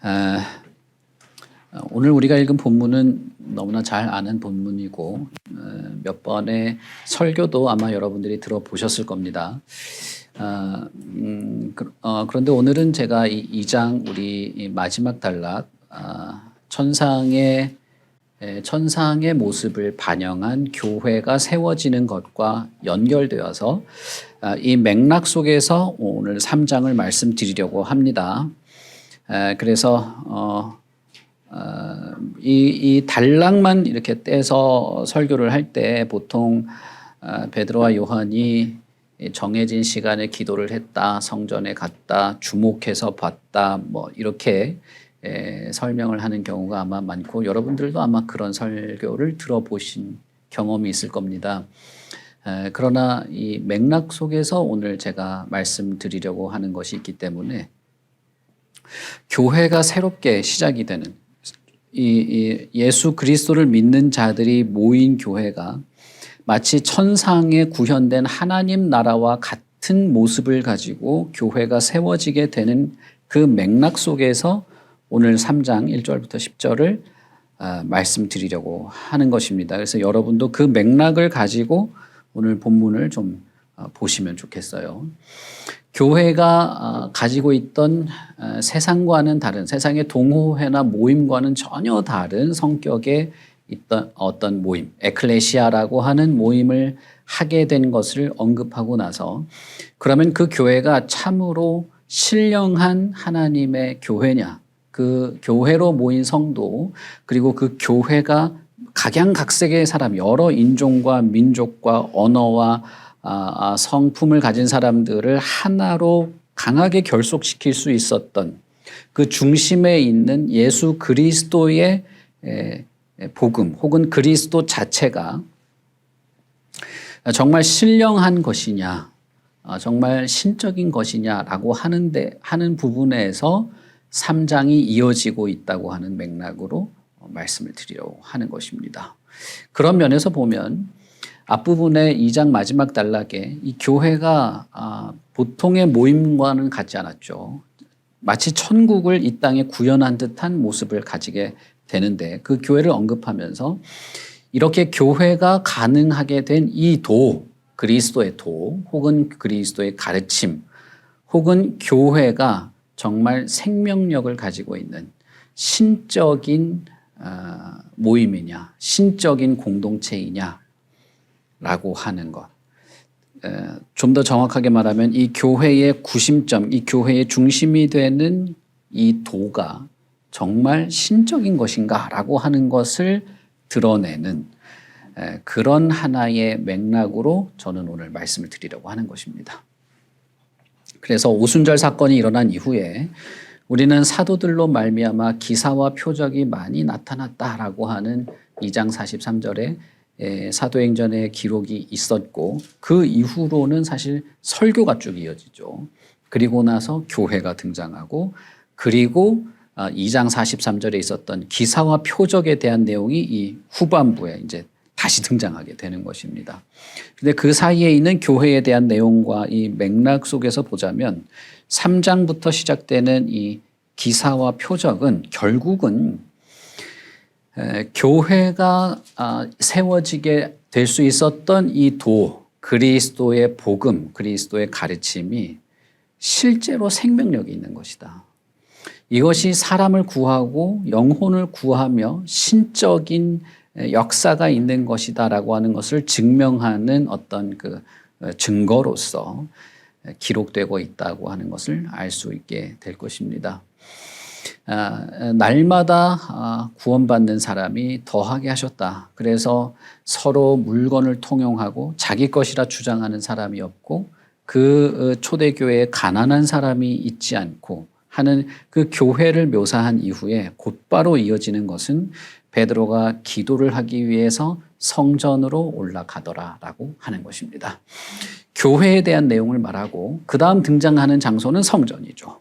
아, 오늘 우리가 읽은 본문은 너무나 잘 아는 본문이고 몇 번의 설교도 아마 여러분들이 들어보셨을 겁니다. 그런데 오늘은 제가 이 2장 우리 마지막 단락 천상의 모습을 반영한 교회가 세워지는 것과 연결되어서 이 맥락 속에서 오늘 3장을 말씀드리려고 합니다. 그래서 이 단락만 이렇게 떼서 설교를 할 때 보통 베드로와 요한이 정해진 시간에 기도를 했다, 성전에 갔다, 주목해서 봤다, 뭐 이렇게 설명을 하는 경우가 아마 많고 여러분들도 아마 그런 설교를 들어보신 경험이 있을 겁니다. 그러나 이 맥락 속에서 오늘 제가 말씀드리려고 하는 것이 있기 때문에 교회가 새롭게 시작이 되는 이 예수 그리스도를 믿는 자들이 모인 교회가 마치 천상에 구현된 하나님 나라와 같은 모습을 가지고 교회가 세워지게 되는 그 맥락 속에서 오늘 3장 1절부터 10절을 말씀드리려고 하는 것입니다. 그래서 여러분도 그 맥락을 가지고 오늘 본문을 좀 보시면 좋겠어요. 교회가 가지고 있던 세상과는 다른, 세상의 동호회나 모임과는 전혀 다른 성격의 있던 어떤 모임, 에클레시아라고 하는 모임을 하게 된 것을 언급하고 나서 그러면 그 교회가 참으로 신령한 하나님의 교회냐, 그 교회로 모인 성도, 그리고 그 교회가 각양각색의 사람, 여러 인종과 민족과 언어와 성품을 가진 사람들을 하나로 강하게 결속시킬 수 있었던 그 중심에 있는 예수 그리스도의 복음 혹은 그리스도 자체가 정말 신령한 것이냐, 정말 신적인 것이냐라고 하는 부분에서 3장이 이어지고 있다고 하는 맥락으로 말씀을 드리려고 하는 것입니다. 그런 면에서 보면 앞부분의 2장 마지막 단락에 이 교회가 보통의 모임과는 같지 않았죠. 마치 천국을 이 땅에 구현한 듯한 모습을 가지게 되는데 그 교회를 언급하면서 이렇게 교회가 가능하게 된 이 도, 그리스도의 도 혹은 그리스도의 가르침 혹은 교회가 정말 생명력을 가지고 있는 신적인 모임이냐, 신적인 공동체이냐 라고 하는 것. 좀 더 정확하게 말하면 이 교회의 구심점, 이 교회의 중심이 되는 이 도가 정말 신적인 것인가 라고 하는 것을 드러내는 그런 하나의 맥락으로 저는 오늘 말씀을 드리려고 하는 것입니다. 그래서 오순절 사건이 일어난 이후에 우리는 사도들로 말미암아 기사와 표적이 많이 나타났다라고 하는 2장 43절에 사도행전의 기록이 있었고 그 이후로는 사실 설교가 쭉 이어지죠. 그리고 나서 교회가 등장하고 그리고 2장 43절에 있었던 기사와 표적에 대한 내용이 이 후반부에 이제 다시 등장하게 되는 것입니다. 그런데 그 사이에 있는 교회에 대한 내용과 이 맥락 속에서 보자면 3장부터 시작되는 이 기사와 표적은 결국은 교회가 세워지게 될 수 있었던 이 도, 그리스도의 복음, 그리스도의 가르침이 실제로 생명력이 있는 것이다. 이것이 사람을 구하고 영혼을 구하며 신적인 역사가 있는 것이다라고 하는 것을 증명하는 어떤 그 증거로서 기록되고 있다고 하는 것을 알 수 있게 될 것입니다. 날마다 구원받는 사람이 더하게 하셨다. 그래서 서로 물건을 통용하고 자기 것이라 주장하는 사람이 없고 그 초대교회에 가난한 사람이 있지 않고 하는 그 교회를 묘사한 이후에 곧바로 이어지는 것은 베드로가 기도를 하기 위해서 성전으로 올라가더라라고 하는 것입니다. 교회에 대한 내용을 말하고 그 다음 등장하는 장소는 성전이죠.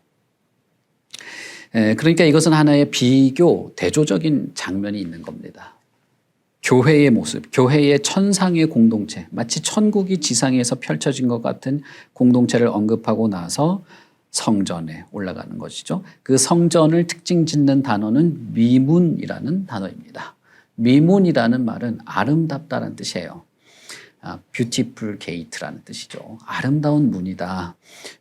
그러니까 이것은 하나의 비교, 대조적인 장면이 있는 겁니다. 교회의 모습, 교회의 천상의 공동체, 마치 천국이 지상에서 펼쳐진 것 같은 공동체를 언급하고 나서 성전에 올라가는 것이죠. 그 성전을 특징 짓는 단어는 미문이라는 단어입니다. 미문이라는 말은 아름답다라는 뜻이에요. beautiful gate라는 뜻이죠. 아름다운 문이다.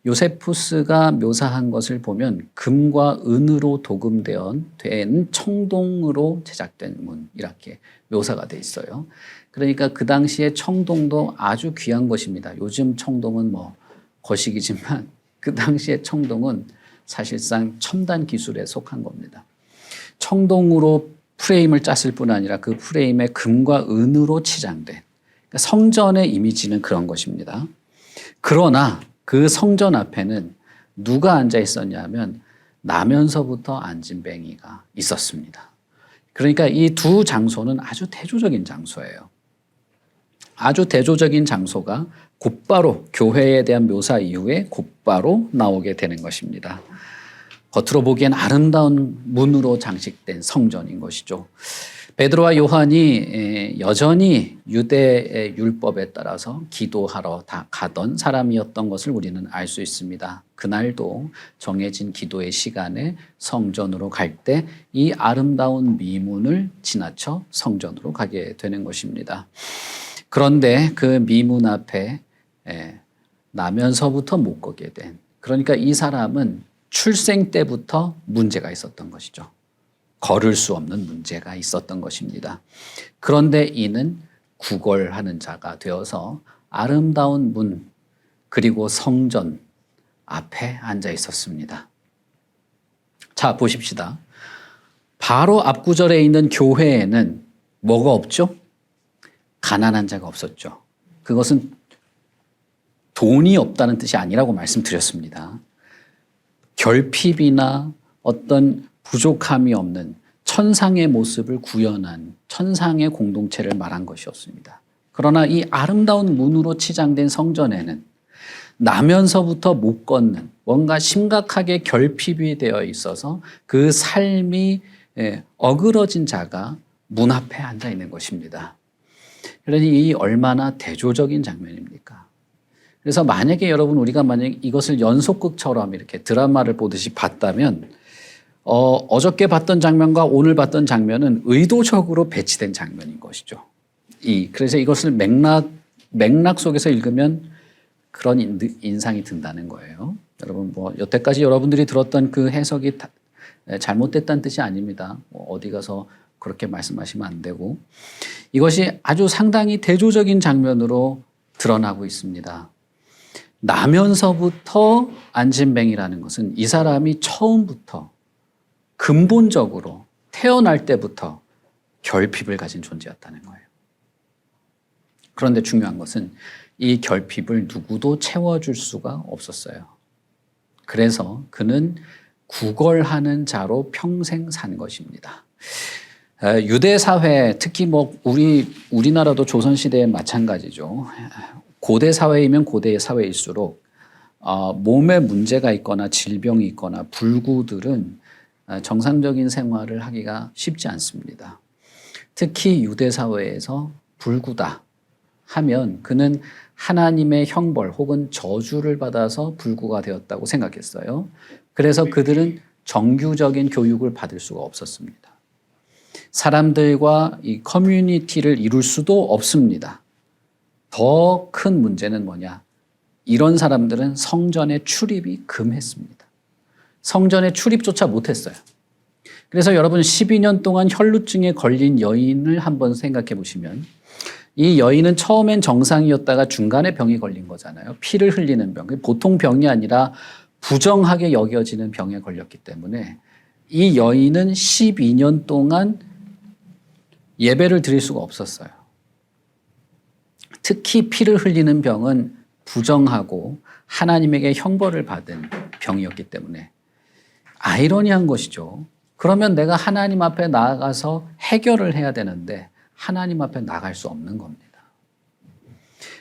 요세푸스가 묘사한 것을 보면 금과 은으로 도금된 청동으로 제작된 문 이렇게 묘사가 돼 있어요. 그러니까 그 당시에 청동도 아주 귀한 것입니다. 요즘 청동은 뭐 거식이지만 그 당시에 청동은 사실상 첨단 기술에 속한 겁니다. 청동으로 프레임을 짰을 뿐 아니라 그 프레임에 금과 은으로 치장된 성전의 이미지는 그런 것입니다. 그러나 그 성전 앞에는 누가 앉아 있었냐면 나면서부터 앉은 뱅이가 있었습니다. 그러니까 이 두 장소는 아주 대조적인 장소예요. 아주 대조적인 장소가 곧바로 교회에 대한 묘사 이후에 곧바로 나오게 되는 것입니다. 겉으로 보기엔 아름다운 문으로 장식된 성전인 것이죠. 베드로와 요한이 여전히 유대의 율법에 따라서 기도하러 다 가던 사람이었던 것을 우리는 알 수 있습니다. 그날도 정해진 기도의 시간에 성전으로 갈 때 이 아름다운 미문을 지나쳐 성전으로 가게 되는 것입니다. 그런데 그 미문 앞에 나면서부터 못 걷게 된, 그러니까 이 사람은 출생 때부터 문제가 있었던 것이죠. 걸을 수 없는 문제가 있었던 것입니다. 그런데 이는 구걸하는 자가 되어서 아름다운 문 그리고 성전 앞에 앉아 있었습니다. 자, 보십시다. 바로 앞 구절에 있는 교회에는 뭐가 없죠? 가난한 자가 없었죠. 그것은 돈이 없다는 뜻이 아니라고 말씀드렸습니다. 결핍이나 어떤 부족함이 없는 천상의 모습을 구현한 천상의 공동체를 말한 것이었습니다. 그러나 이 아름다운 문으로 치장된 성전에는 나면서부터 못 걷는 뭔가 심각하게 결핍이 되어 있어서 그 삶이 어그러진 자가 문 앞에 앉아 있는 것입니다. 그러니 이 얼마나 대조적인 장면입니까? 그래서 만약에 여러분 우리가 만약 이것을 연속극처럼 이렇게 드라마를 보듯이 봤다면 어저께 봤던 장면과 오늘 봤던 장면은 의도적으로 배치된 장면인 것이죠. 그래서 이것을 맥락 속에서 읽으면 그런 인상이 든다는 거예요. 여러분 여태까지 여러분들이 들었던 그 해석이 잘못됐다는 뜻이 아닙니다. 어디 가서 그렇게 말씀하시면 안 되고 이것이 아주 상당히 대조적인 장면으로 드러나고 있습니다. 나면서부터 앉은뱅이라는 것은 이 사람이 처음부터 근본적으로 태어날 때부터 결핍을 가진 존재였다는 거예요. 그런데 중요한 것은 이 결핍을 누구도 채워줄 수가 없었어요. 그래서 그는 구걸하는 자로 평생 산 것입니다. 유대 사회, 특히 우리나라도 조선 시대에 마찬가지죠. 고대 사회이면 고대 사회일수록 몸에 문제가 있거나 질병이 있거나 불구들은 정상적인 생활을 하기가 쉽지 않습니다. 특히 유대 사회에서 불구다 하면 그는 하나님의 형벌 혹은 저주를 받아서 불구가 되었다고 생각했어요. 그래서 그들은 정규적인 교육을 받을 수가 없었습니다. 사람들과 이 커뮤니티를 이룰 수도 없습니다. 더 큰 문제는 뭐냐? 이런 사람들은 성전에 출입이 금했습니다. 성전에 출입조차 못했어요. 그래서 여러분 12년 동안 혈루증에 걸린 여인을 한번 생각해 보시면 이 여인은 처음엔 정상이었다가 중간에 병이 걸린 거잖아요. 피를 흘리는 병. 보통 병이 아니라 부정하게 여겨지는 병에 걸렸기 때문에 이 여인은 12년 동안 예배를 드릴 수가 없었어요. 특히 피를 흘리는 병은 부정하고 하나님에게 형벌을 받은 병이었기 때문에 아이러니한 것이죠. 그러면 내가 하나님 앞에 나아가서 해결을 해야 되는데 하나님 앞에 나갈 수 없는 겁니다.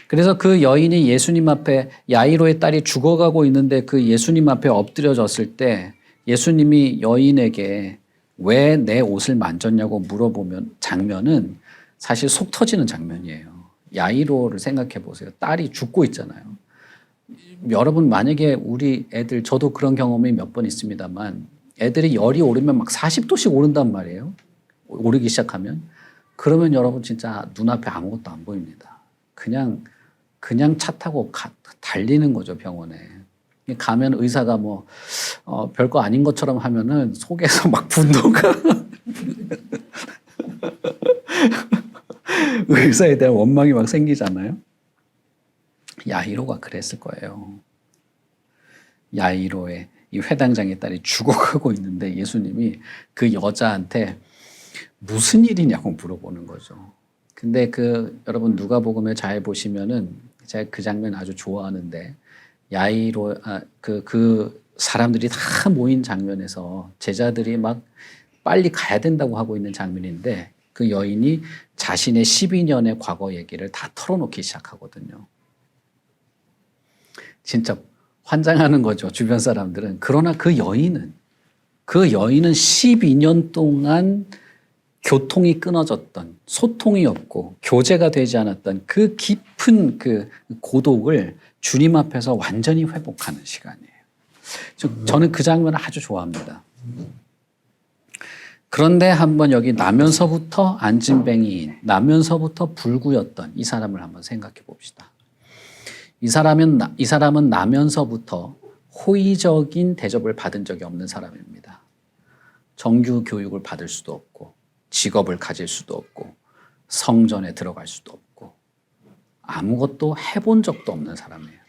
그래서 그 여인이 예수님 앞에 야이로의 딸이 죽어가고 있는데 그 예수님 앞에 엎드려졌을 때 예수님이 여인에게 왜 내 옷을 만졌냐고 물어보면 장면은 사실 속 터지는 장면이에요. 야이로를 생각해 보세요. 딸이 죽고 있잖아요. 여러분 만약에 우리 애들, 저도 그런 경험이 몇 번 있습니다만 애들이 열이 오르면 막 40도씩 오른단 말이에요. 오르기 시작하면. 그러면 여러분 진짜 눈앞에 아무것도 안 보입니다. 그냥 차 타고 달리는 거죠, 병원에. 가면 의사가 뭐 별거 아닌 것처럼 하면은 속에서 막 분노가 의사에 대한 원망이 막 생기잖아요. 야이로가 그랬을 거예요. 야이로의 이 회당장의 딸이 죽어가고 있는데 예수님이 그 여자한테 무슨 일이냐고 물어보는 거죠. 근데 여러분 누가복음에 잘 보시면은 제가 그 장면 아주 좋아하는데 야이로 그 사람들이 다 모인 장면에서 제자들이 막 빨리 가야 된다고 하고 있는 장면인데 그 여인이 자신의 12년의 과거 얘기를 다 털어놓기 시작하거든요. 진짜 환장하는 거죠, 주변 사람들은. 그러나 그 여인은 12년 동안 교통이 끊어졌던, 소통이 없고 교제가 되지 않았던 그 깊은 그 고독을 주님 앞에서 완전히 회복하는 시간이에요. 저는 그 장면을 아주 좋아합니다. 그런데 한번 여기 나면서부터 안진뱅이인, 나면서부터 불구였던 이 사람을 한번 생각해 봅시다. 이 사람은 나면서부터 호의적인 대접을 받은 적이 없는 사람입니다. 정규 교육을 받을 수도 없고 직업을 가질 수도 없고 성전에 들어갈 수도 없고 아무것도 해본 적도 없는 사람이에요.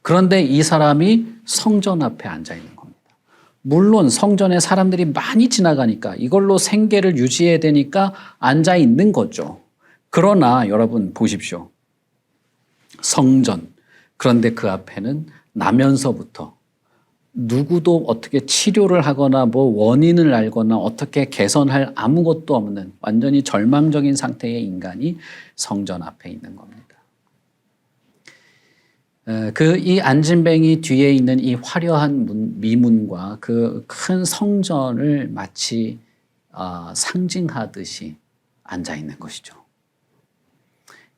그런데 이 사람이 성전 앞에 앉아 있는 겁니다. 물론 성전에 사람들이 많이 지나가니까 이걸로 생계를 유지해야 되니까 앉아 있는 거죠. 그러나 여러분 보십시오. 성전. 그런데 그 앞에는 나면서부터 누구도 어떻게 치료를 하거나 뭐 원인을 알거나 어떻게 개선할 아무것도 없는 완전히 절망적인 상태의 인간이 성전 앞에 있는 겁니다. 이 안진뱅이 뒤에 있는 이 화려한 미문과 그 큰 성전을 마치 상징하듯이 앉아 있는 것이죠.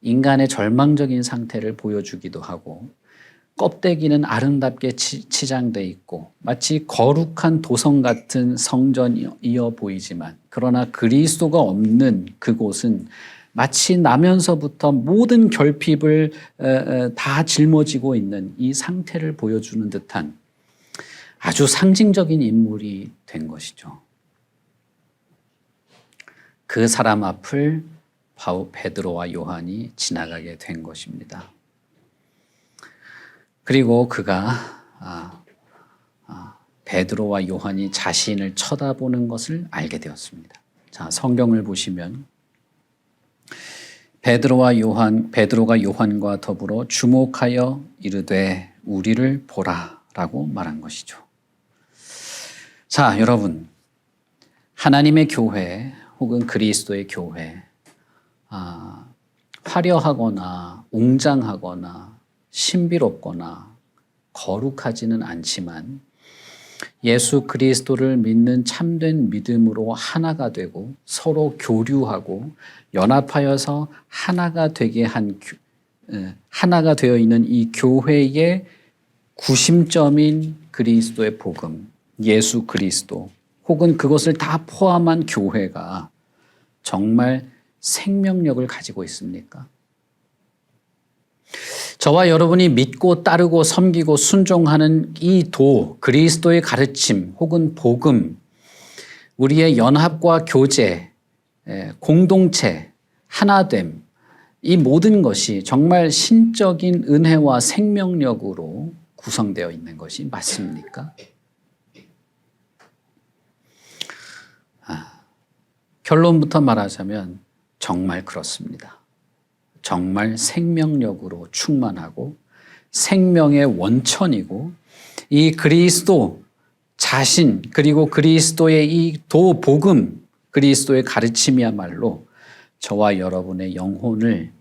인간의 절망적인 상태를 보여주기도 하고 껍데기는 아름답게 치장돼 있고 마치 거룩한 도성 같은 성전이어 보이지만 그러나 그리스도가 없는 그곳은 마치 나면서부터 모든 결핍을 다 짊어지고 있는 이 상태를 보여주는 듯한 아주 상징적인 인물이 된 것이죠. 그 사람 앞을 베드로와 요한이 지나가게 된 것입니다. 그리고 그가 베드로와 요한이 자신을 쳐다보는 것을 알게 되었습니다. 자, 성경을 보시면 베드로가 요한과 더불어 주목하여 이르되 우리를 보라라고 말한 것이죠. 자, 여러분, 하나님의 교회 혹은 그리스도의 교회, 화려하거나 웅장하거나 신비롭거나 거룩하지는 않지만 예수 그리스도를 믿는 참된 믿음으로 하나가 되고 서로 교류하고 연합하여서 하나가 되어 있는 이 교회의 구심점인 그리스도의 복음, 예수 그리스도 혹은 그것을 다 포함한 교회가 정말 생명력을 가지고 있습니까? 저와 여러분이 믿고 따르고 섬기고 순종하는 이 그리스도의 가르침 혹은 복음, 우리의 연합과 교제, 공동체, 하나됨, 이 모든 것이 정말 신적인 은혜와 생명력으로 구성되어 있는 것이 맞습니까? 결론부터 말하자면 정말 그렇습니다. 정말 생명력으로 충만하고 생명의 원천이고 이 그리스도 자신 그리고 그리스도의 이 복음, 그리스도의 가르침이야말로 저와 여러분의 영혼을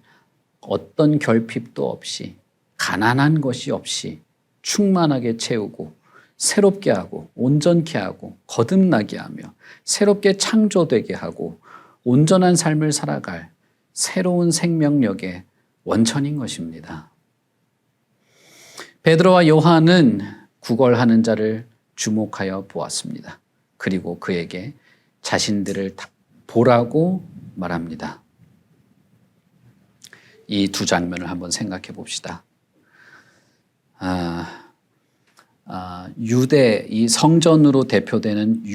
어떤 결핍도 없이 가난한 것이 없이 충만하게 채우고 새롭게 하고 온전케 하고 거듭나게 하며 새롭게 창조되게 하고 온전한 삶을 살아갈 새로운 생명력의 원천인 것입니다. 베드로와 요한은 구걸하는 자를 주목하여 보았습니다. 그리고 그에게 자신들을 보라고 말합니다. 이 두 장면을 한번 생각해 봅시다. 유대, 이 성전으로 대표되는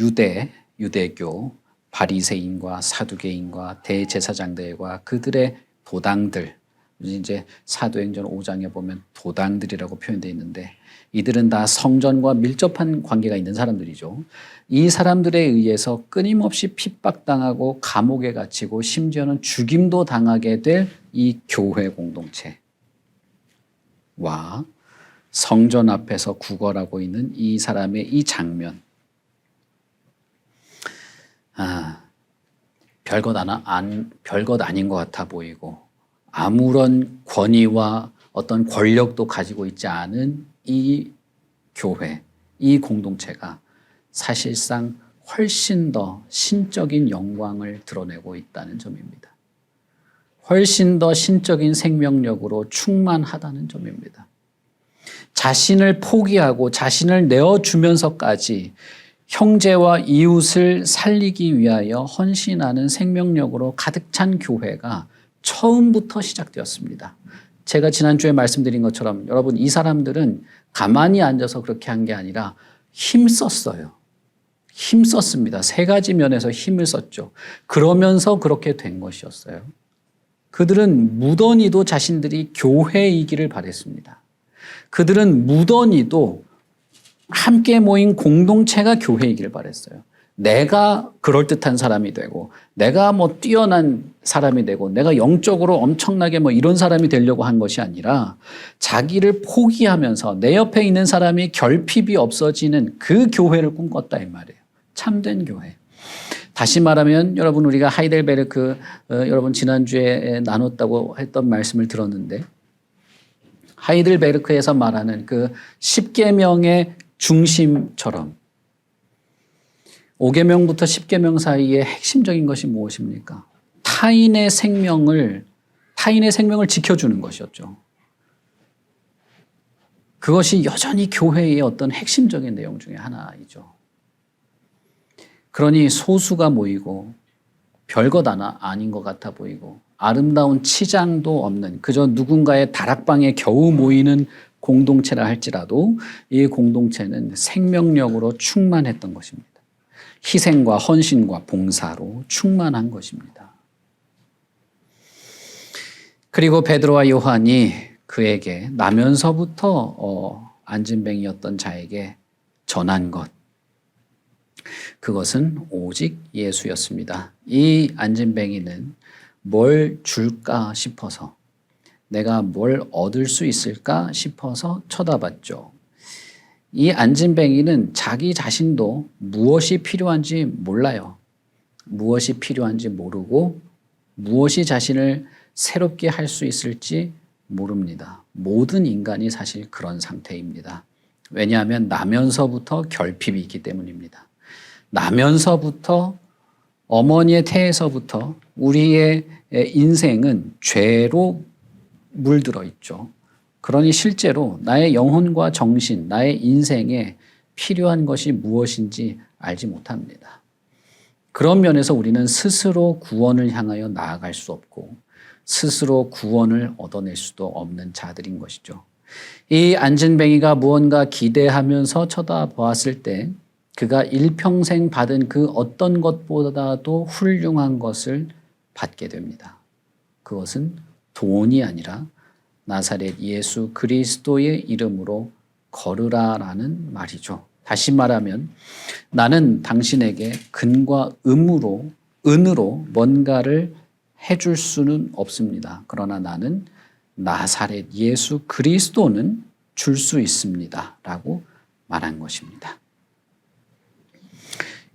유대교, 바리새인과 사두개인과 대제사장들과 그들의 도당들, 이제 사도행전 5장에 보면 도당들이라고 표현되어 있는데 이들은 다 성전과 밀접한 관계가 있는 사람들이죠. 이 사람들에 의해서 끊임없이 핍박당하고 감옥에 갇히고 심지어는 죽임도 당하게 될 이 교회 공동체와 성전 앞에서 구걸하고 있는 이 사람의 이 장면, 별것 아닌 것 같아 보이고 아무런 권위와 어떤 권력도 가지고 있지 않은 이 교회, 이 공동체가 사실상 훨씬 더 신적인 영광을 드러내고 있다는 점입니다. 훨씬 더 신적인 생명력으로 충만하다는 점입니다. 자신을 포기하고 자신을 내어주면서까지 형제와 이웃을 살리기 위하여 헌신하는 생명력으로 가득 찬 교회가 처음부터 시작되었습니다. 제가 지난주에 말씀드린 것처럼 여러분, 이 사람들은 가만히 앉아서 그렇게 한 게 아니라 힘썼어요. 힘썼습니다. 세 가지 면에서 힘을 썼죠. 그러면서 그렇게 된 것이었어요. 그들은 무던히도 자신들이 교회이기를 바랬습니다. 그들은 무던히도 함께 모인 공동체가 교회이기를 바랬어요. 내가 그럴듯한 사람이 되고 내가 뛰어난 사람이 되고 내가 영적으로 엄청나게 이런 사람이 되려고 한 것이 아니라 자기를 포기하면서 내 옆에 있는 사람이 결핍이 없어지는 그 교회를 꿈꿨다 이 말이에요. 참된 교회. 다시 말하면 여러분, 우리가 하이델베르크 여러분 지난주에 나눴다고 했던 말씀을 들었는데 하이델베르크에서 말하는 그 10계명의 중심처럼 5계명부터 10계명 사이의 핵심적인 것이 무엇입니까? 타인의 생명을 지켜주는 것이었죠. 그것이 여전히 교회의 어떤 핵심적인 내용 중에 하나이죠. 그러니 소수가 모이고 별것 아닌 것 같아 보이고 아름다운 치장도 없는 그저 누군가의 다락방에 겨우 모이는 공동체라 할지라도 이 공동체는 생명력으로 충만했던 것입니다. 희생과 헌신과 봉사로 충만한 것입니다. 그리고 베드로와 요한이 그에게 나면서부터 안진뱅이였던 자에게 전한 것, 그것은 오직 예수였습니다. 이 안진뱅이는 뭘 줄까 싶어서, 내가 뭘 얻을 수 있을까 싶어서 쳐다봤죠. 이 안진뱅이는 자기 자신도 무엇이 필요한지 몰라요. 무엇이 필요한지 모르고 무엇이 자신을 새롭게 할 수 있을지 모릅니다. 모든 인간이 사실 그런 상태입니다. 왜냐하면 나면서부터 결핍이 있기 때문입니다. 나면서부터, 어머니의 태에서부터 우리의 인생은 죄로 물들어 있죠. 그러니 실제로 나의 영혼과 정신, 나의 인생에 필요한 것이 무엇인지 알지 못합니다. 그런 면에서 우리는 스스로 구원을 향하여 나아갈 수 없고 스스로 구원을 얻어낼 수도 없는 자들인 것이죠. 이 안진뱅이가 무언가 기대하면서 쳐다보았을 때 그가 일평생 받은 그 어떤 것보다도 훌륭한 것을 받게 됩니다. 그것은 돈이 아니라 나사렛 예수 그리스도의 이름으로 걸으라라는 말이죠. 다시 말하면 나는 당신에게 금과 은으로 뭔가를 해줄 수는 없습니다. 그러나 나는 나사렛 예수 그리스도는 줄 수 있습니다. 라고 말한 것입니다.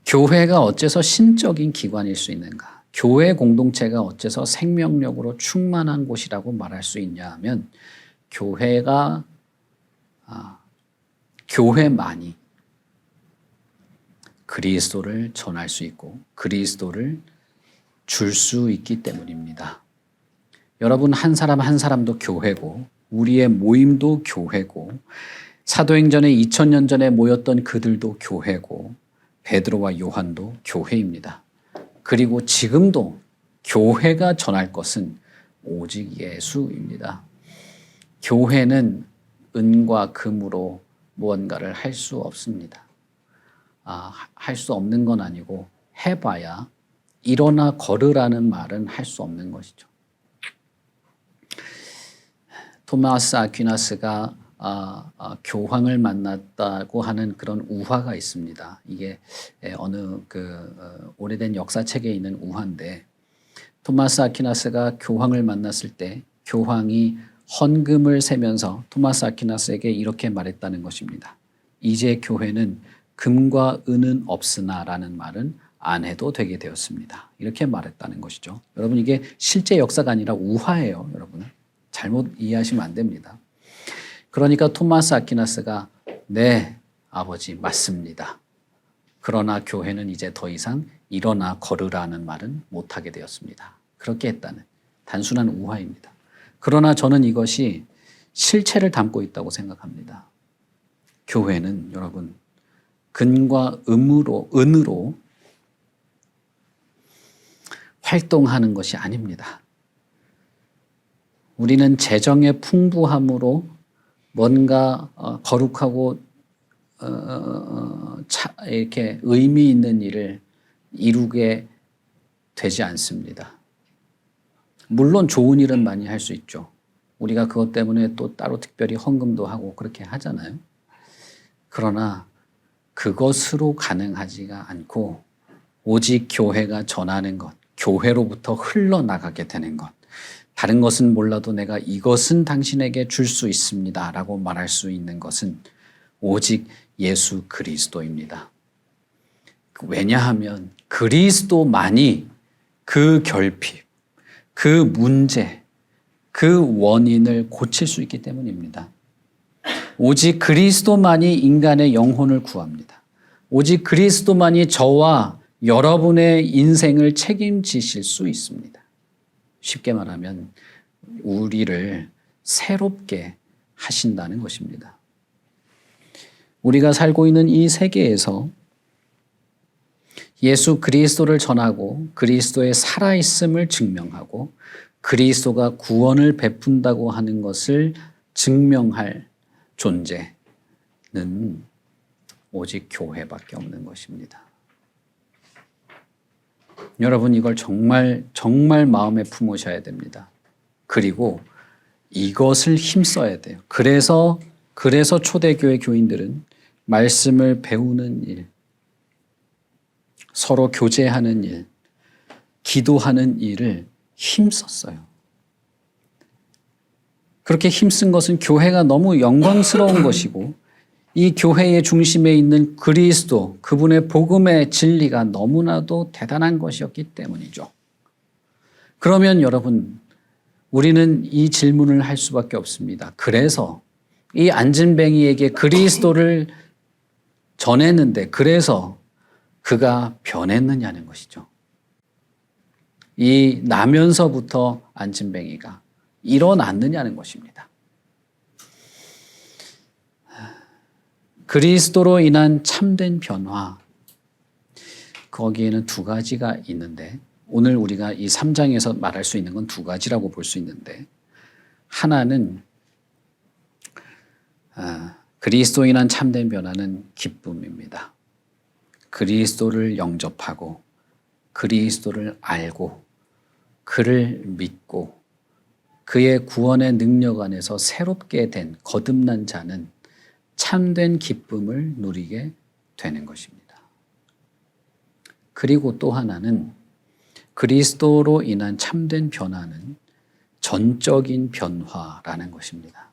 교회가 어째서 신적인 기관일 수 있는가? 교회 공동체가 어째서 생명력으로 충만한 곳이라고 말할 수 있냐 하면 교회만이 그리스도를 전할 수 있고 그리스도를 줄 수 있기 때문입니다. 여러분, 한 사람 한 사람도 교회고 우리의 모임도 교회고 사도행전에 2000년 전에 모였던 그들도 교회고 베드로와 요한도 교회입니다. 그리고 지금도 교회가 전할 것은 오직 예수입니다. 교회는 은과 금으로 무언가를 할 수 없습니다. 할 수 없는 건 아니고 해봐야 일어나 걸으라는 말은 할 수 없는 것이죠. 토마스 아퀴나스가 교황을 만났다고 하는 그런 우화가 있습니다. 이게 어느 오래된 역사책에 있는 우화인데 토마스 아퀴나스가 교황을 만났을 때 교황이 헌금을 세면서 토마스 아퀴나스에게 이렇게 말했다는 것입니다. 이제 교회는 금과 은은 없으나 라는 말은 안 해도 되게 되었습니다. 이렇게 말했다는 것이죠. 여러분 이게 실제 역사가 아니라 우화예요. 여러분 잘못 이해하시면 안 됩니다. 그러니까 토마스 아퀴나스가 네 아버지 맞습니다. 그러나 교회는 이제 더 이상 일어나 걸으라는 말은 못하게 되었습니다. 그렇게 했다는 단순한 우화입니다. 그러나 저는 이것이 실체를 담고 있다고 생각합니다. 교회는 여러분 금과 은으로 활동하는 것이 아닙니다. 우리는 재정의 풍부함으로 뭔가 거룩하고 이렇게 의미 있는 일을 이루게 되지 않습니다. 물론 좋은 일은 많이 할 수 있죠. 우리가 그것 때문에 또 따로 특별히 헌금도 하고 그렇게 하잖아요. 그러나 그것으로 가능하지가 않고 오직 교회가 전하는 것, 교회로부터 흘러나가게 되는 것, 다른 것은 몰라도 내가 이것은 당신에게 줄 수 있습니다 라고 말할 수 있는 것은 오직 예수 그리스도입니다. 왜냐하면 그리스도만이 그 결핍, 그 문제, 그 원인을 고칠 수 있기 때문입니다. 오직 그리스도만이 인간의 영혼을 구합니다. 오직 그리스도만이 저와 여러분의 인생을 책임지실 수 있습니다. 쉽게 말하면 우리를 새롭게 하신다는 것입니다. 우리가 살고 있는 이 세계에서 예수 그리스도를 전하고 그리스도의 살아있음을 증명하고 그리스도가 구원을 베푼다고 하는 것을 증명할 존재는 오직 교회밖에 없는 것입니다. 여러분 이걸 정말 마음에 품으셔야 됩니다. 그리고 이것을 힘써야 돼요. 그래서 초대교회 교인들은 말씀을 배우는 일, 서로 교제하는 일, 기도하는 일을 힘썼어요. 그렇게 힘쓴 것은 교회가 너무 영광스러운 것이고 이 교회의 중심에 있는 그리스도, 그분의 복음의 진리가 너무나도 대단한 것이었기 때문이죠. 그러면 여러분, 우리는 이 질문을 할 수밖에 없습니다. 그래서 이 안진뱅이에게 그리스도를 전했는데 그래서 그가 변했느냐는 것이죠. 이 나면서부터 안진뱅이가 일어났느냐는 것입니다. 그리스도로 인한 참된 변화, 거기에는 두 가지가 있는데 오늘 우리가 이 3장에서 말할 수 있는 건 두 가지라고 볼 수 있는데 하나는 그리스도로 인한 참된 변화는 기쁨입니다. 그리스도를 영접하고 그리스도를 알고 그를 믿고 그의 구원의 능력 안에서 새롭게 된 거듭난 자는 참된 기쁨을 누리게 되는 것입니다. 그리고 또 하나는 그리스도로 인한 참된 변화는 전적인 변화라는 것입니다.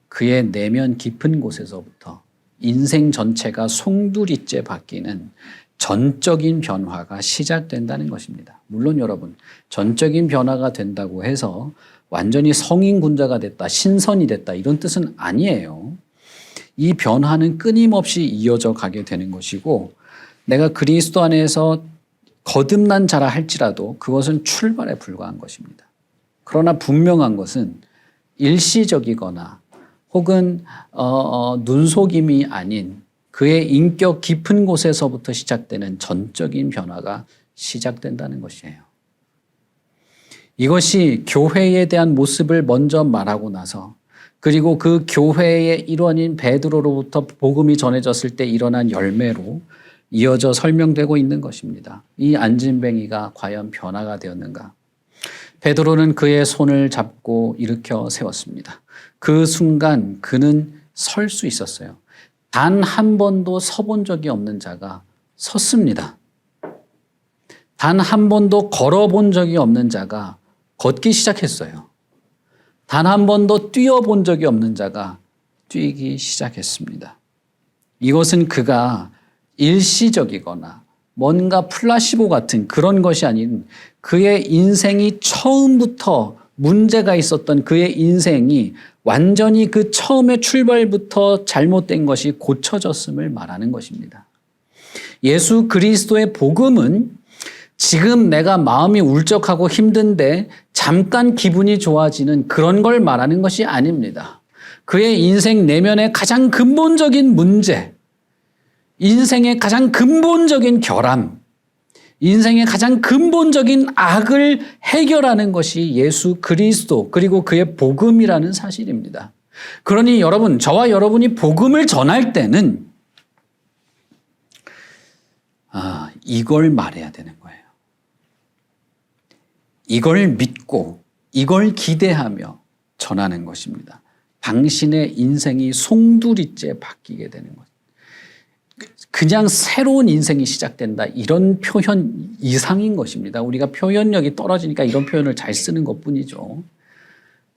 그의 내면 깊은 곳에서부터 인생 전체가 송두리째 바뀌는 전적인 변화가 시작된다는 것입니다. 물론 여러분, 전적인 변화가 된다고 해서 완전히 성인군자가 됐다, 신선이 됐다 이런 뜻은 아니에요. 이 변화는 끊임없이 이어져 가게 되는 것이고 내가 그리스도 안에서 거듭난 자라 할지라도 그것은 출발에 불과한 것입니다. 그러나 분명한 것은 일시적이거나 혹은 눈속임이 아닌 그의 인격 깊은 곳에서부터 시작되는 전적인 변화가 시작된다는 것이에요. 이것이 교회에 대한 모습을 먼저 말하고 나서 그리고 그 교회의 일원인 베드로로부터 복음이 전해졌을 때 일어난 열매로 이어져 설명되고 있는 것입니다. 이 안진뱅이가 과연 변화가 되었는가? 베드로는 그의 손을 잡고 일으켜 세웠습니다. 그 순간 그는 설 수 있었어요. 단 한 번도 서본 적이 없는 자가 섰습니다. 단 한 번도 걸어본 적이 없는 자가 걷기 시작했어요. 단 한 번도 뛰어본 적이 없는 자가 뛰기 시작했습니다. 이것은 그가 일시적이거나 뭔가 플라시보 같은 그런 것이 아닌 그의 인생이 처음부터 문제가 있었던 그의 인생이 완전히 그 처음의 출발부터 잘못된 것이 고쳐졌음을 말하는 것입니다. 예수 그리스도의 복음은 지금 내가 마음이 울적하고 힘든데 잠깐 기분이 좋아지는 그런 걸 말하는 것이 아닙니다. 그의 인생 내면의 가장 근본적인 문제, 인생의 가장 근본적인 결함, 인생의 가장 근본적인 악을 해결하는 것이 예수 그리스도 그리고 그의 복음이라는 사실입니다. 그러니 여러분, 저와 여러분이 복음을 전할 때는 이걸 말해야 되는 거예요. 이걸 믿고 이걸 기대하며 전하는 것입니다. 당신의 인생이 송두리째 바뀌게 되는 것. 그냥 새로운 인생이 시작된다. 이런 표현 이상인 것입니다. 우리가 표현력이 떨어지니까 이런 표현을 잘 쓰는 것뿐이죠.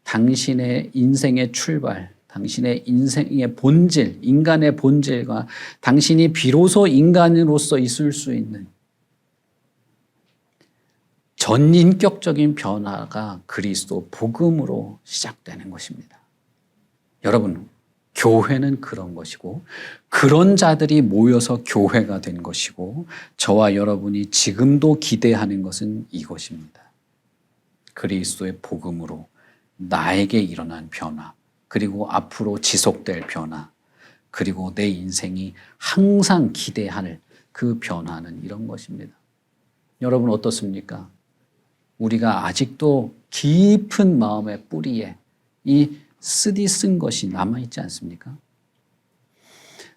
당신의 인생의 출발, 당신의 인생의 본질, 인간의 본질과 당신이 비로소 인간으로서 있을 수 있는 전인격적인 변화가 그리스도 복음으로 시작되는 것입니다. 여러분, 교회는 그런 것이고 그런 자들이 모여서 교회가 된 것이고 저와 여러분이 지금도 기대하는 것은 이것입니다. 그리스도의 복음으로 나에게 일어난 변화, 그리고 앞으로 지속될 변화, 그리고 내 인생이 항상 기대할 그 변화는 이런 것입니다. 여러분 어떻습니까? 우리가 아직도 깊은 마음의 뿌리에 이 쓰디 쓴 것이 남아있지 않습니까?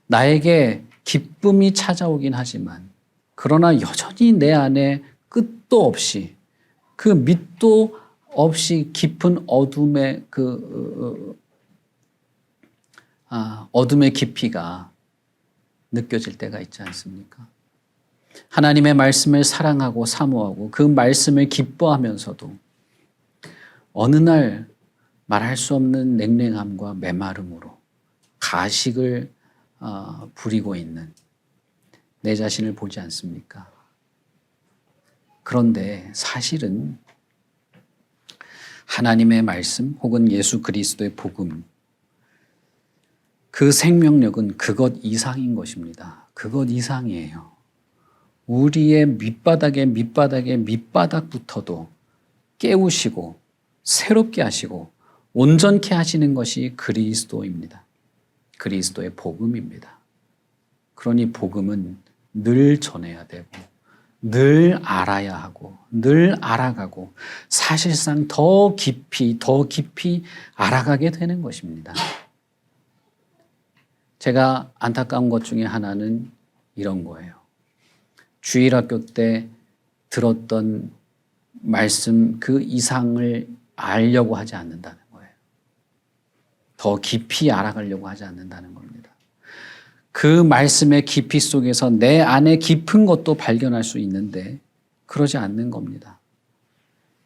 나에게 기쁨이 찾아오긴 하지만 그러나 여전히 내 안에 끝도 없이 그 밑도 없이 깊은 어둠의 어둠의 깊이가 느껴질 때가 있지 않습니까? 하나님의 말씀을 사랑하고 사모하고 그 말씀을 기뻐하면서도 어느 날 말할 수 없는 냉랭함과 메마름으로 가식을 부리고 있는 내 자신을 보지 않습니까? 그런데 사실은 하나님의 말씀 혹은 예수 그리스도의 복음, 그 생명력은 그것 이상인 것입니다. 그것 이상이에요. 우리의 밑바닥부터도 깨우시고 새롭게 하시고 온전케 하시는 것이 그리스도입니다. 그리스도의 복음입니다. 그러니 복음은 늘 전해야 되고 늘 알아야 하고 늘 알아가고 사실상 더 깊이 알아가게 되는 것입니다. 제가 안타까운 것 중에 하나는 이런 거예요. 주일학교 때 들었던 말씀 그 이상을 알려고 하지 않는다는 거예요. 더 깊이 알아가려고 하지 않는다는 겁니다. 그 말씀의 깊이 속에서 내 안에 깊은 것도 발견할 수 있는데 그러지 않는 겁니다.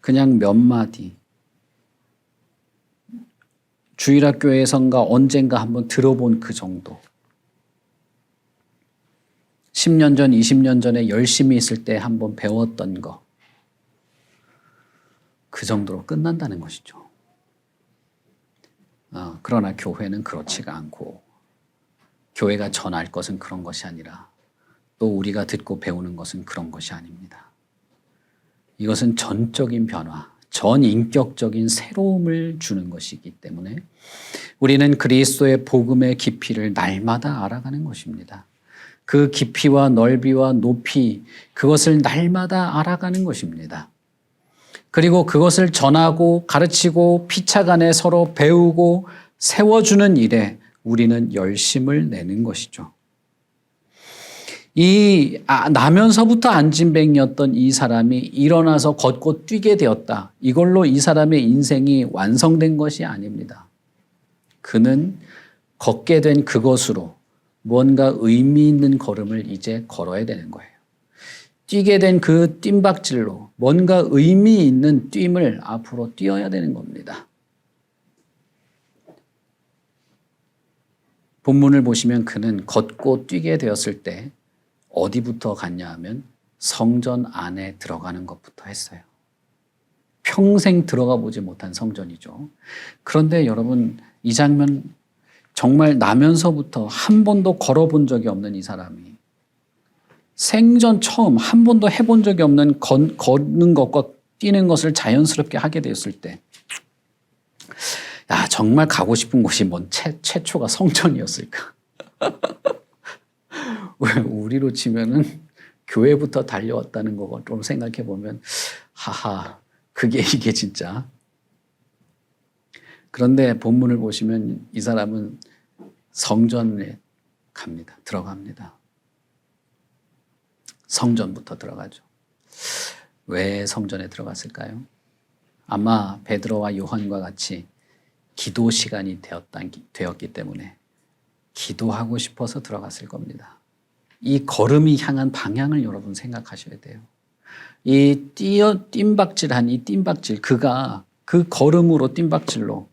그냥 몇 마디 주일학교에선가 언젠가 한번 들어본 그 정도. 10년 전, 20년 전에 열심히 있을 때 한번 배웠던 거. 그 정도로 끝난다는 것이죠. 그러나 교회는 그렇지가 않고 교회가 전할 것은 그런 것이 아니라 또 우리가 듣고 배우는 것은 그런 것이 아닙니다. 이것은 전적인 변화, 전인격적인 새로움을 주는 것이기 때문에 우리는 그리스도의 복음의 깊이를 날마다 알아가는 것입니다. 그 깊이와 넓이와 높이, 그것을 날마다 알아가는 것입니다. 그리고 그것을 전하고 가르치고 피차간에 서로 배우고 세워주는 일에 우리는 열심을 내는 것이죠. 나면서부터 안진뱅이였던 이 사람이 일어나서 걷고 뛰게 되었다. 이걸로 이 사람의 인생이 완성된 것이 아닙니다. 그는 걷게 된 그것으로 무언가 의미 있는 걸음을 이제 걸어야 되는 거예요. 뛰게 된 그 뜀박질로 뭔가 의미 있는 뜀을 앞으로 뛰어야 되는 겁니다. 본문을 보시면 그는 걷고 뛰게 되었을 때 어디부터 갔냐 하면 성전 안에 들어가는 것부터 했어요. 평생 들어가 보지 못한 성전이죠. 그런데 여러분, 이 장면 정말 나면서부터 한 번도 걸어본 적이 없는 이 사람이 생전 처음 한 번도 해본 적이 없는 걷는 것과 뛰는 것을 자연스럽게 하게 되었을 때, 야, 정말 가고 싶은 곳이 뭔 최초가 성전이었을까? 우리로 치면은 교회부터 달려왔다는 거 좀 생각해 보면, 하하, 이게 진짜. 그런데 본문을 보시면 이 사람은 성전에 갑니다. 들어갑니다. 성전부터 들어가죠. 왜 성전에 들어갔을까요? 아마 베드로와 요한과 같이 기도 시간이 되었기 때문에 기도하고 싶어서 들어갔을 겁니다. 이 걸음이 향한 방향을 여러분 생각하셔야 돼요. 이 뜀박질한 이 뜀박질, 그가 그 걸음으로 뜀박질로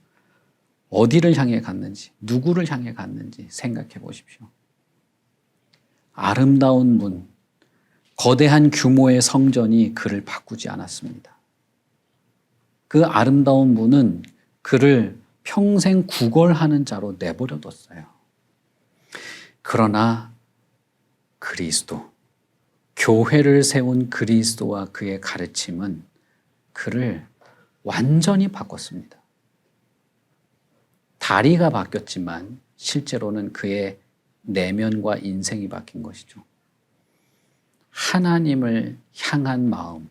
어디를 향해 갔는지, 누구를 향해 갔는지 생각해 보십시오. 아름다운 문, 거대한 규모의 성전이 그를 바꾸지 않았습니다. 그 아름다운 문은 그를 평생 구걸하는 자로 내버려뒀어요. 그러나 그리스도, 교회를 세운 그리스도와 그의 가르침은 그를 완전히 바꿨습니다. 다리가 바뀌었지만 실제로는 그의 내면과 인생이 바뀐 것이죠. 하나님을 향한 마음.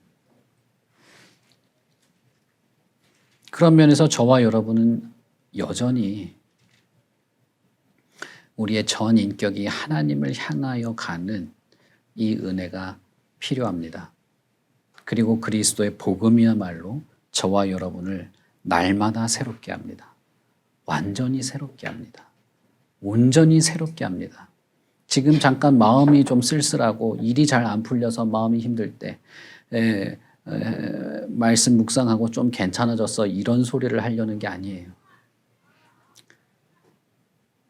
그런 면에서 저와 여러분은 여전히 우리의 전 인격이 하나님을 향하여 가는 이 은혜가 필요합니다. 그리고 그리스도의 복음이야말로 저와 여러분을 날마다 새롭게 합니다. 완전히 새롭게 합니다. 온전히 새롭게 합니다. 지금 잠깐 마음이 좀 쓸쓸하고 일이 잘 안 풀려서 마음이 힘들 때 말씀 묵상하고 좀 괜찮아졌어, 이런 소리를 하려는 게 아니에요.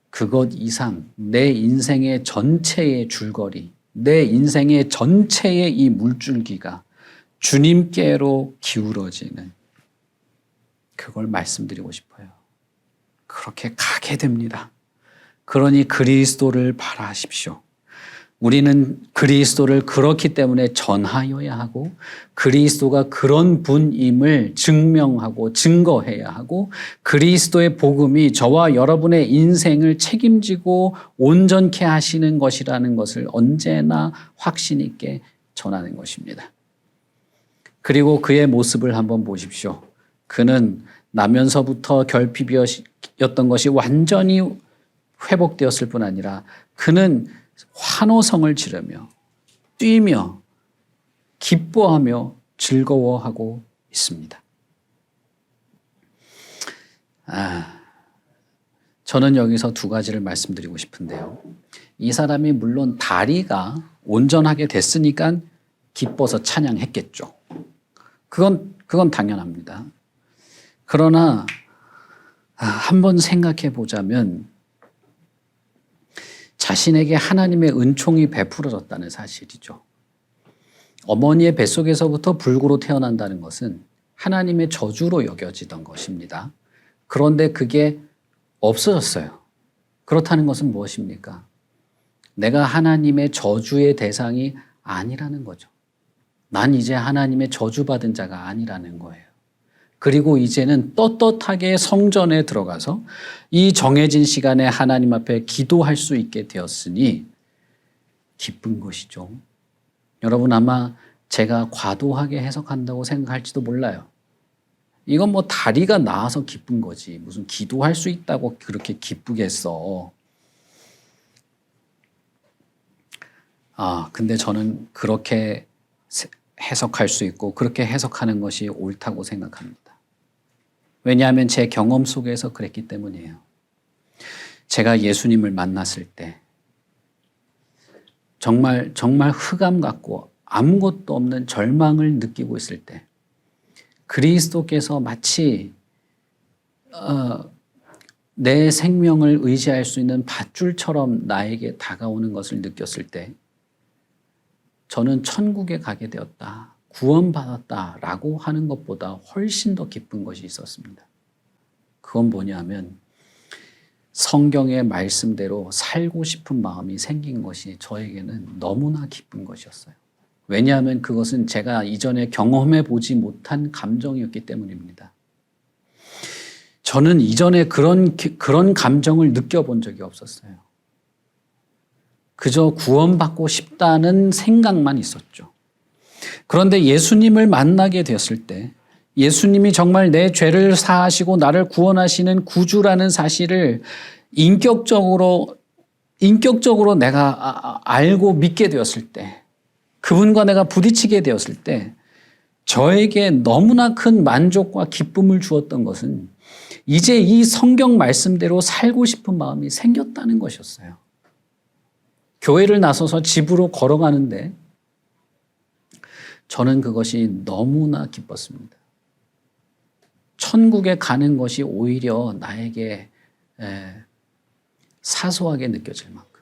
그것 이상 내 인생의 전체의 줄거리, 내 인생의 전체의 이 물줄기가 주님께로 기울어지는, 그걸 말씀드리고 싶어요. 그렇게 가게 됩니다. 그러니 그리스도를 바라십시오. 우리는 그리스도를 그렇기 때문에 전하여야 하고, 그리스도가 그런 분임을 증명하고 증거해야 하고, 그리스도의 복음이 저와 여러분의 인생을 책임지고 온전케 하시는 것이라는 것을 언제나 확신 있게 전하는 것입니다. 그리고 그의 모습을 한번 보십시오. 그는 나면서부터 결핍이었던 것이 완전히 회복되었을 뿐 아니라 그는 환호성을 지르며 뛰며 기뻐하며 즐거워하고 있습니다. 저는 여기서 두 가지를 말씀드리고 싶은데요. 이 사람이 물론 다리가 온전하게 됐으니까 기뻐서 찬양했겠죠. 그건 당연합니다. 그러나 한번 생각해 보자면 자신에게 하나님의 은총이 베풀어졌다는 사실이죠. 어머니의 뱃속에서부터 불구로 태어난다는 것은 하나님의 저주로 여겨지던 것입니다. 그런데 그게 없어졌어요. 그렇다는 것은 무엇입니까? 내가 하나님의 저주의 대상이 아니라는 거죠. 난 이제 하나님의 저주받은 자가 아니라는 거예요. 그리고 이제는 떳떳하게 성전에 들어가서 이 정해진 시간에 하나님 앞에 기도할 수 있게 되었으니 기쁜 것이죠. 여러분 아마 제가 과도하게 해석한다고 생각할지도 몰라요. 이건 뭐 다리가 나아서 기쁜 거지. 무슨 기도할 수 있다고 그렇게 기쁘겠어. 근데 저는 그렇게 해석할 수 있고 그렇게 해석하는 것이 옳다고 생각합니다. 왜냐하면 제 경험 속에서 그랬기 때문이에요. 제가 예수님을 만났을 때 정말 흑암 같고 아무것도 없는 절망을 느끼고 있을 때 그리스도께서 마치 내 생명을 의지할 수 있는 밧줄처럼 나에게 다가오는 것을 느꼈을 때 저는 천국에 가게 되었다, 구원받았다라고 하는 것보다 훨씬 더 기쁜 것이 있었습니다. 그건 뭐냐면 성경의 말씀대로 살고 싶은 마음이 생긴 것이 저에게는 너무나 기쁜 것이었어요. 왜냐하면 그것은 제가 이전에 경험해 보지 못한 감정이었기 때문입니다. 저는 이전에 그런 감정을 느껴본 적이 없었어요. 그저 구원받고 싶다는 생각만 있었죠. 그런데 예수님을 만나게 되었을 때 예수님이 정말 내 죄를 사하시고 나를 구원하시는 구주라는 사실을 인격적으로 내가 알고 믿게 되었을 때, 그분과 내가 부딪히게 되었을 때 저에게 너무나 큰 만족과 기쁨을 주었던 것은 이제 이 성경 말씀대로 살고 싶은 마음이 생겼다는 것이었어요. 교회를 나서서 집으로 걸어가는데 저는 그것이 너무나 기뻤습니다. 천국에 가는 것이 오히려 나에게 사소하게 느껴질 만큼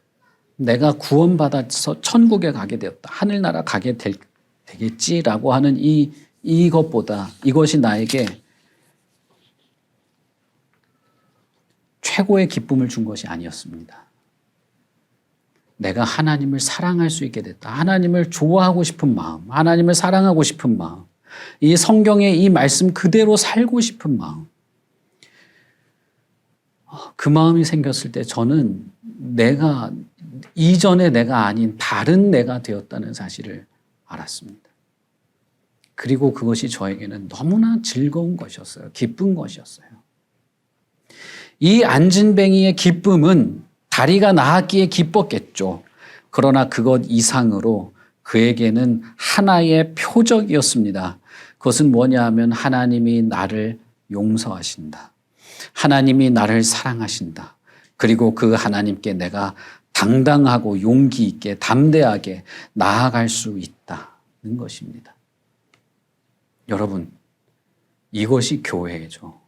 내가 구원받아서 천국에 가게 되었다, 하늘나라 가게 되겠지라고 하는 이것보다 이것이 나에게 최고의 기쁨을 준 것이 아니었습니다. 내가 하나님을 사랑할 수 있게 됐다. 하나님을 좋아하고 싶은 마음, 하나님을 사랑하고 싶은 마음, 이 성경의 이 말씀 그대로 살고 싶은 마음, 그 마음이 생겼을 때 저는 이전의 내가 아닌 다른 내가 되었다는 사실을 알았습니다. 그리고 그것이 저에게는 너무나 즐거운 것이었어요. 기쁜 것이었어요. 이 안진뱅이의 기쁨은 다리가 나았기에 기뻤겠죠. 그러나 그것 이상으로 그에게는 하나의 표적이었습니다. 그것은 뭐냐 하면 하나님이 나를 용서하신다. 하나님이 나를 사랑하신다. 그리고 그 하나님께 내가 당당하고 용기 있게 담대하게 나아갈 수 있다는 것입니다. 여러분, 이것이 교회죠.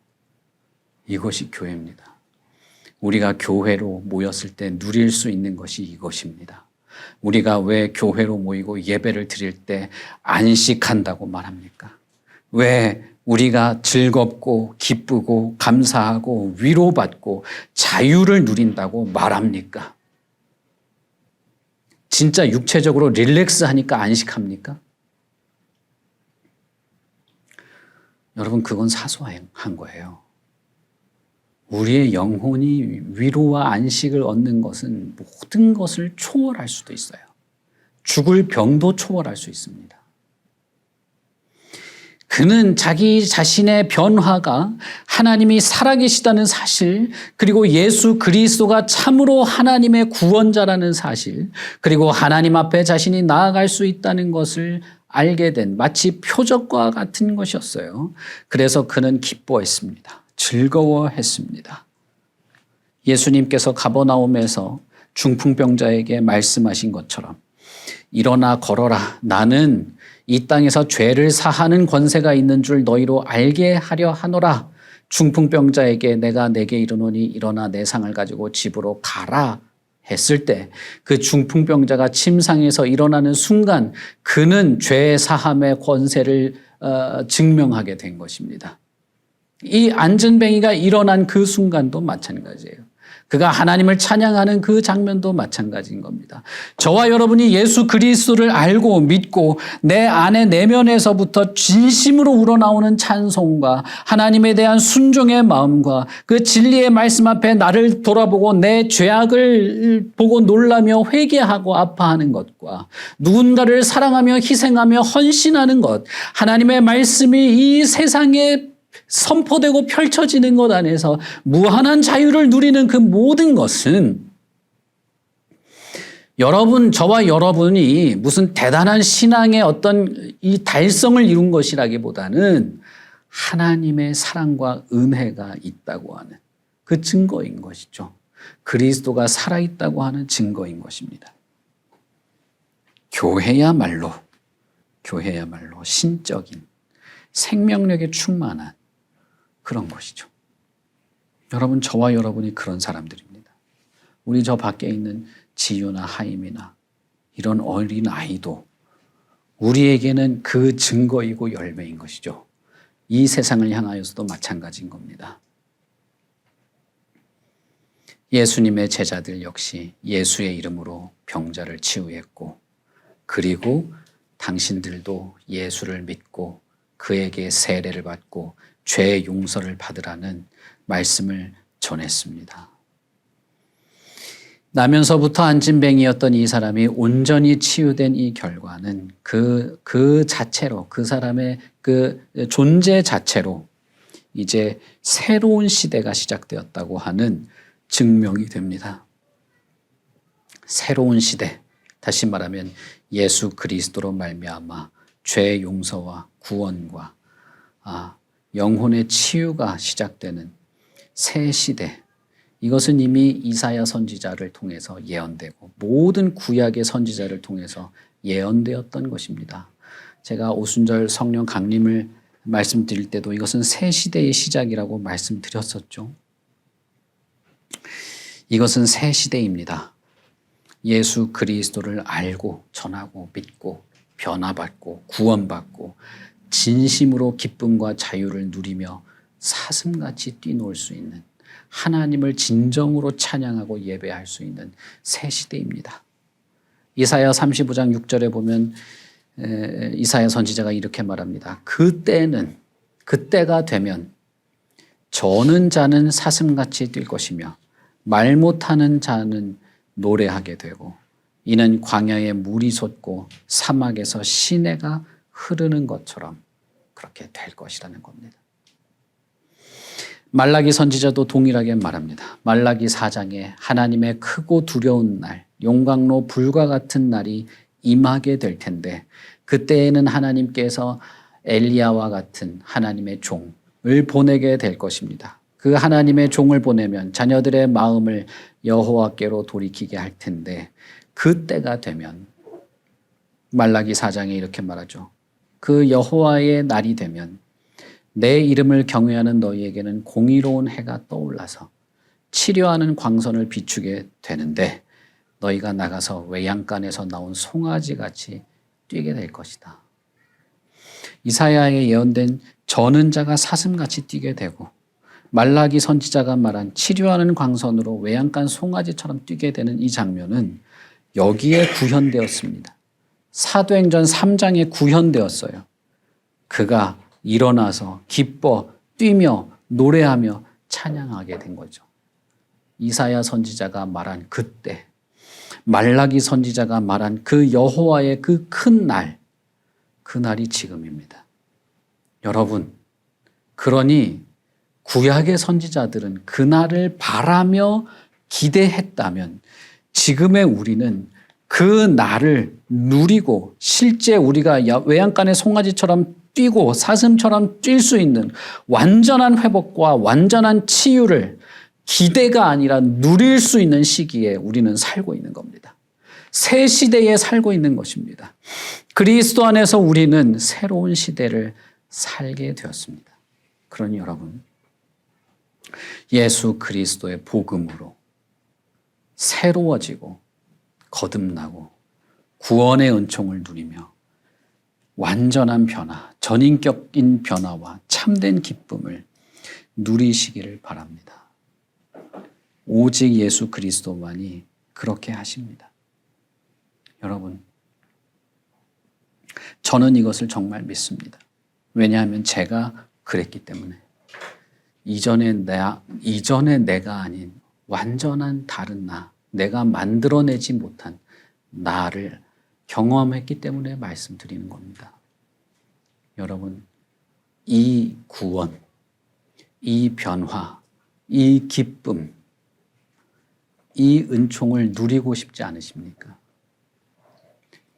이것이 교회입니다. 우리가 교회로 모였을 때 누릴 수 있는 것이 이것입니다. 우리가 왜 교회로 모이고 예배를 드릴 때 안식한다고 말합니까? 왜 우리가 즐겁고 기쁘고 감사하고 위로받고 자유를 누린다고 말합니까? 진짜 육체적으로 릴렉스하니까 안식합니까? 여러분, 그건 사소한 거예요. 우리의 영혼이 위로와 안식을 얻는 것은 모든 것을 초월할 수도 있어요. 죽을 병도 초월할 수 있습니다. 그는 자기 자신의 변화가 하나님이 살아계시다는 사실, 그리고 예수 그리스도가 참으로 하나님의 구원자라는 사실, 그리고 하나님 앞에 자신이 나아갈 수 있다는 것을 알게 된 마치 표적과 같은 것이었어요. 그래서 그는 기뻐했습니다. 즐거워했습니다. 예수님께서 가버나움에서 중풍병자에게 말씀하신 것처럼 일어나 걸어라. 나는 이 땅에서 죄를 사하는 권세가 있는 줄 너희로 알게 하려 하노라. 중풍병자에게 내가 내게 이르노니 일어나 내 상을 가지고 집으로 가라 했을 때 그 중풍병자가 침상에서 일어나는 순간 그는 죄 사함의 권세를 증명하게 된 것입니다. 이 안진뱅이가 일어난 그 순간도 마찬가지예요. 그가 하나님을 찬양하는 그 장면도 마찬가지인 겁니다. 저와 여러분이 예수 그리스도를 알고 믿고 내 안의 내면에서부터 진심으로 우러나오는 찬송과 하나님에 대한 순종의 마음과 그 진리의 말씀 앞에 나를 돌아보고 내 죄악을 보고 놀라며 회개하고 아파하는 것과 누군가를 사랑하며 희생하며 헌신하는 것, 하나님의 말씀이 이 세상에 선포되고 펼쳐지는 것 안에서 무한한 자유를 누리는 그 모든 것은 저와 여러분이 무슨 대단한 신앙의 어떤 이 달성을 이룬 것이라기보다는 하나님의 사랑과 은혜가 있다고 하는 그 증거인 것이죠. 그리스도가 살아있다고 하는 증거인 것입니다. 교회야말로 신적인 생명력에 충만한 그런 것이죠. 여러분, 저와 여러분이 그런 사람들입니다. 우리 저 밖에 있는 지유나 하임이나 이런 어린 아이도 우리에게는 그 증거이고 열매인 것이죠. 이 세상을 향하여서도 마찬가지인 겁니다. 예수님의 제자들 역시 예수의 이름으로 병자를 치유했고, 그리고 당신들도 예수를 믿고 그에게 세례를 받고 죄 용서를 받으라는 말씀을 전했습니다. 나면서부터 안진뱅이였던 이 사람이 온전히 치유된 이 결과는 그 자체로, 그 사람의 그 존재 자체로 이제 새로운 시대가 시작되었다고 하는 증명이 됩니다. 새로운 시대, 다시 말하면 예수 그리스도로 말미암아 죄 용서와 구원과 영혼의 치유가 시작되는 새 시대, 이것은 이미 이사야 선지자를 통해서 예언되고 모든 구약의 선지자를 통해서 예언되었던 것입니다. 제가 오순절 성령 강림을 말씀드릴 때도 이것은 새 시대의 시작이라고 말씀드렸었죠. 이것은 새 시대입니다. 예수 그리스도를 알고 전하고 믿고 변화받고 구원받고 진심으로 기쁨과 자유를 누리며 사슴같이 뛰놀 수 있는, 하나님을 진정으로 찬양하고 예배할 수 있는 새 시대입니다. 이사야 35장 6절에 보면 이사야 선지자가 이렇게 말합니다. 그때가 되면 저는 자는 사슴같이 뛸 것이며 말 못하는 자는 노래하게 되고 이는 광야에 물이 솟고 사막에서 시내가 흐르는 것처럼 그렇게 될 것이라는 겁니다. 말라기 선지자도 동일하게 말합니다. 말라기 4장에 하나님의 크고 두려운 날, 용광로 불과 같은 날이 임하게 될 텐데 그때에는 하나님께서 엘리야와 같은 하나님의 종을 보내게 될 것입니다. 그 하나님의 종을 보내면 자녀들의 마음을 여호와께로 돌이키게 할 텐데 그때가 되면, 말라기 4장에 이렇게 말하죠. 그 여호와의 날이 되면 내 이름을 경외하는 너희에게는 공의로운 해가 떠올라서 치료하는 광선을 비추게 되는데 너희가 나가서 외양간에서 나온 송아지같이 뛰게 될 것이다. 이사야에 예언된 저는 자가 사슴같이 뛰게 되고 말라기 선지자가 말한 치료하는 광선으로 외양간 송아지처럼 뛰게 되는 이 장면은 여기에 구현되었습니다. 사도행전 3장에 구현되었어요. 그가 일어나서 기뻐 뛰며 노래하며 찬양하게 된 거죠. 이사야 선지자가 말한 그때, 말라기 선지자가 말한 그 여호와의 그 큰 날, 그 날이 지금입니다. 여러분, 그러니 구약의 선지자들은 그 날을 바라며 기대했다면 지금의 우리는 그 날을 누리고 실제 우리가 외양간의 송아지처럼 뛰고 사슴처럼 뛸 수 있는 완전한 회복과 완전한 치유를 기대가 아니라 누릴 수 있는 시기에 우리는 살고 있는 겁니다. 새 시대에 살고 있는 것입니다. 그리스도 안에서 우리는 새로운 시대를 살게 되었습니다. 그러니 여러분, 예수 그리스도의 복음으로 새로워지고 거듭나고 구원의 은총을 누리며 완전한 변화, 전인격인 변화와 참된 기쁨을 누리시기를 바랍니다. 오직 예수 그리스도만이 그렇게 하십니다. 여러분, 저는 이것을 정말 믿습니다. 왜냐하면 제가 그랬기 때문에. 이전에 내가 아닌 완전한 다른 나, 내가 만들어내지 못한 나를 경험했기 때문에 말씀드리는 겁니다. 여러분, 이 구원, 이 변화, 이 기쁨, 이 은총을 누리고 싶지 않으십니까?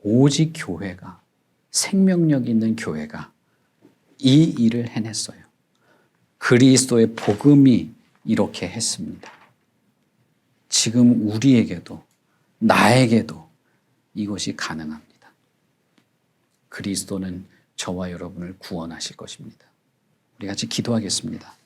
오직 교회가, 생명력 있는 교회가 이 일을 해냈어요. 그리스도의 복음이 이렇게 했습니다. 지금 우리에게도, 나에게도 이것이 가능합니다. 그리스도는 저와 여러분을 구원하실 것입니다. 우리 같이 기도하겠습니다.